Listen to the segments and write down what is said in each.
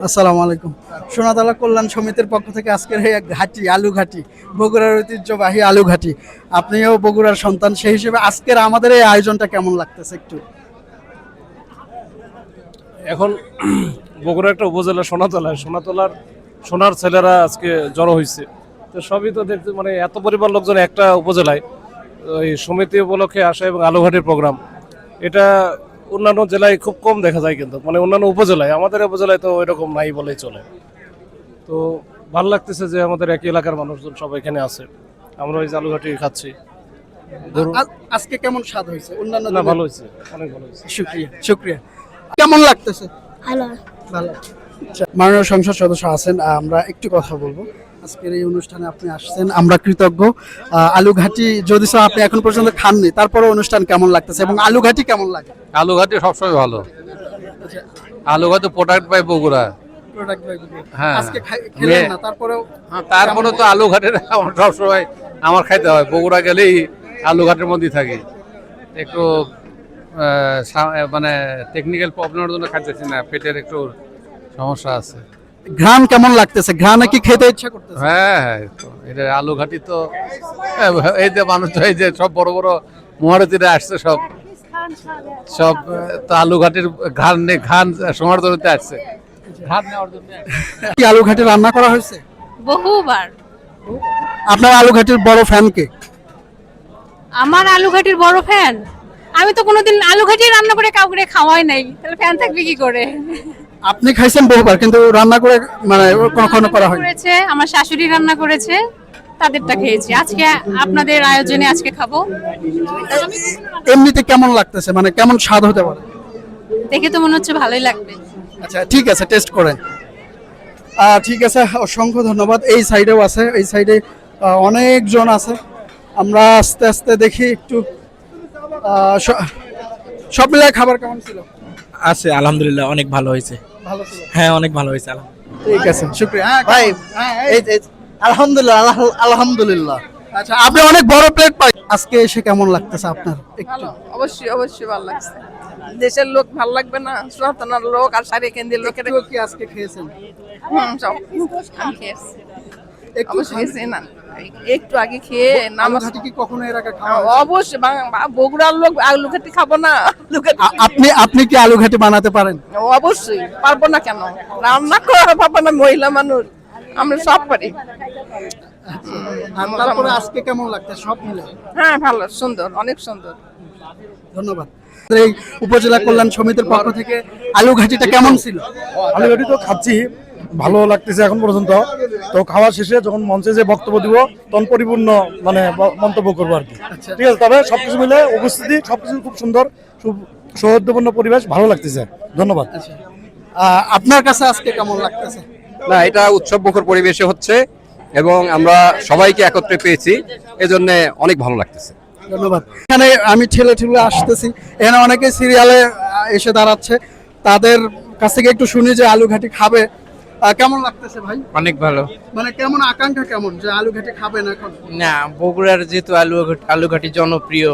আসসালামু আলাইকুম। সোনাতলা কল্যাণ সমিতির পক্ষ থেকে আজকের এই এক ঘাটি আলু ঘাটি, বগুড়ার ঐতিহ্যবাহী আলু ঘাটি। আপনিও বগুড়ার সন্তান, সেই হিসেবে আজকের আমাদের এই আয়োজনটা কেমন লাগতেছে একটু? এখন বগুড়া একটা উপজেলা সোনাতলার সোনার ছেলেরা আজকে জড়ো হয়েছে। তো সবই তো দেখতে মানে এত পরিমাণ লোকজন একটা উপজেলায় ওই সমিতি উপলক্ষে আসে এবং আলুঘাটির প্রোগ্রাম, এটা অন্যান্য জেলায় খুব কম দেখা যায়, কিন্তু মানে অন্যান্য উপজেলায়, আমাদের উপজেলায় তো ওইরকম নাই বলেই চলে। তো ভালো লাগতেছে যে আমাদের একই এলাকার মানুষজন সব এখানে আছে, আমরা ওই যে আলুঘাটি খাচ্ছি। আজকে কেমন স্বাদ হয়েছে? অন্যান্য না, ভালো হয়েছে, অনেক ভালো হয়েছে। শুকরিয়া শুকরিয়া। কেমন লাগতেছে? ভালো। ভালো। মাননীয় সংসদ সদস্য আছেন, আমরা একটু কথা বলবো। আজকের এই অনুষ্ঠানে আপনি আসছেন, আমরা কৃতজ্ঞ। আলু ঘাটি যদি আপনি এখন পর্যন্ত খাননি, তারপরে অনুষ্ঠান কেমন লাগতেছে এবং আলু ঘাটি কেমন লাগে? আলু ঘাটি সবসময় ভালো। আলু ঘাটি প্রোডাক্ট পাই বগুড়া। হ্যাঁ, আজকে খেলেন না, তারপরেও তারপরে তো আলু ঘাটের আমার সবসময় আমার খাইতে হয়। বগুড়া গেলেই আলু ঘাটের মধ্যেই থাকি। একটু মানে টেকনিক্যাল প্রবলেমের জন্য খাইতেছি না, পেটের একটু সমস্যা আছে। ঘ্রাণ কেমন লাগতেছে? ঘ্রাণে কি খেতে ইচ্ছা করতেছে? হ্যাঁ, এটা আলু ঘাটি তো এই যে মানুষ তো এই যে সব বড় বড় মহারতীরা আসছে, সব তো আলু ঘাটির ঘান সমার্দনতে আসছে। কি আলু ঘাটি রান্না করা হয়েছে? বহুবার। আপনার আলু ঘাটির বড় ফ্যান কে? আমার আলু ঘাটির বড় ফ্যান। আমি তো কোনোদিন আলু ঘাটি রান্না করে কাউকে খাওয়াই নাই, তাহলে ফ্যান থাকবে কি করে? আপনি খাইছেন বহুবার, কিন্তু রান্না করে মানে কখনো করা হয়নি। করেছে আমার শাশুড়ি, রান্না করেছে, তাদেরটা খেয়েছি। আজকে আপনাদের আয়োজনে আজকে খাবো। এমনিতে কেমন লাগতেছে, মানে কেমন স্বাদ হতে পারে? দেখে তো মনে হচ্ছে ভালোই লাগবে। আচ্ছা, ঠিক আছে, টেস্ট করেন। ঠিক আছে, অসংখ্য ধন্যবাদ। এই সাইডেও আছে, এই সাইডে অনেকজন আছে। আমরা আস্তে আস্তে দেখি একটু। সব মিলিয়ে খাবার কেমন ছিল? আছে আলহামদুলিল্লাহ, অনেক ভালো হয়েছে। ভালো ছিল। হ্যাঁ, অনেক ভালো হয়েছে। ঠিক আছে, শুকরিয়া। ভাই আলহামদুলিল্লাহ, আলহামদুলিল্লাহ। আচ্ছা, আপনি অনেক বড় প্লেট পাই। আজকে এসে কেমন লাগতেছে আপনার? একটু অবশ্যই ভালো লাগছে। দেশের লোক ভালো লাগবে না? সনাতনার লোক আর সারি কেন্দ্রের লোকের কি আজকে খেয়েছেন? সব আমি খেয়েছি। একটু অবশ্যই খেয়েছি না, একটু আগে খেয়ে আলু ঘাটি কি কখনো এর আগে খাওয়া হয়েছে? অবশ্যই বগুড়ার লোক আলু ঘাটি খাবো না? আপনি কি আলু ঘাটি বানাতে পারেন? অবশ্যই পারবো না কেন? রান্না করা পাবো না? মহিলা মানুষ, আমরা সব পারি। আর তারপরে আজকে কেমন লাগতেছে সব মিলে? হ্যাঁ, ভালো, সুন্দর, অনেক সুন্দর। ধন্যবাদ। এই উপজেলা কল্যাণ সমিতির পক্ষ থেকে আলু ঘাটিটা কেমন ছিল? আলু ঘাটি তো খাচ্ছি, ভালো লাগতেছে এখন পর্যন্ত। তো খাওয়া শেষে যখন মঞ্চে যে বক্তব্য দিব, তখন পরিপূর্ণ মানে মন্তব্য করবো আর কি। ঠিক আছে, তবে সবকিছু মিলে উপস্থিতি সবকিছু খুব সুন্দর, সৌহার্দ্যপূর্ণ পরিবেশ, ভালো লাগতেছে। ধন্যবাদ। আপনার কাছে আজকে কেমন লাগতেছে? না, এটা উৎসবমুখর পরিবেশে হচ্ছে এবং আমরা সবাইকে একত্রে পেয়েছি, এজন্য অনেক ভালো লাগতেছে। ধন্যবাদ। এখানে আমি ঠেলে আসতেছি, এখানে অনেকে সিরিয়ালে এসে দাঁড়াচ্ছে, তাদের কাছ থেকে একটু শুনি যে আলু ঘাটি খাবে। কেমন লাগতেছে ভাই? অনেক ভালো। মানে কেমন আকাঙ্ক্ষা, কেমন যে আলু ঘাটি খাবেন এখন? না, বগুড়ার যেহেতু আলু ঘাটি জনপ্রিয়,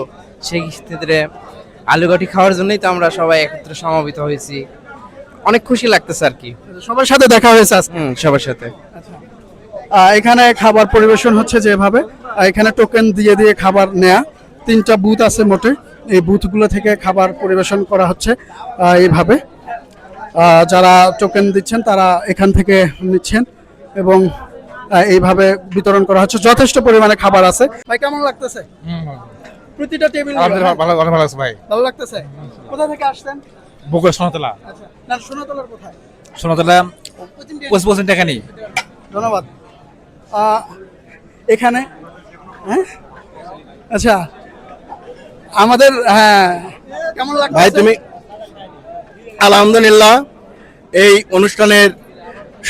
সেই ক্ষেত্রে আলু ঘাটি খাওয়ার জন্যই তো আমরা সবাই একত্রে সমবেত হয়েছি। অনেক খুশি লাগতেছে আর কি। সবার সাথে দেখা হয়েছে আজকে? সবার সাথে। এখানে খাবার পরিবেশন হচ্ছে যেভাবে, এখানে টোকেন দিয়ে দিয়ে খাবার নেয়া। 3টা বুথ আছে মোটে, এই বুথগুলো থেকে খাবার পরিবেশন করা হচ্ছে এইভাবে। যারা টোকেন দিচ্ছেন তারা এখান থেকে নিচ্ছেন এবং এইভাবে বিতরণ করা হচ্ছে। যথেষ্ট পরিমাণে খাবার আছে। ভাই কেমন লাগতেছে? প্রতিটা টেবিল ভালো লাগছে ভাই। ভালো লাগতেছে। কোথা থেকে আসছেন? বগুড়া সোনাতলা। আচ্ছা, না সোনাতলার কোথায়? সোনাতলা 25% টাকা নেই। ধন্যবাদ। এখানে হ্যাঁ, আচ্ছা, আমাদের হ্যাঁ, কেমন লাগছে ভাই তুমি? আলহামদুলিল্লাহ। এই অনুষ্ঠানের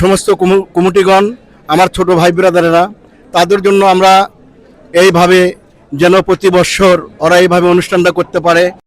সমস্ত কমিটিগণ, আমার ছোট ভাই ব্রাদারেরা, তাদের জন্য আমরা এইভাবে যেন প্রতি বছর ওরা এইভাবে অনুষ্ঠানটা করতে পারে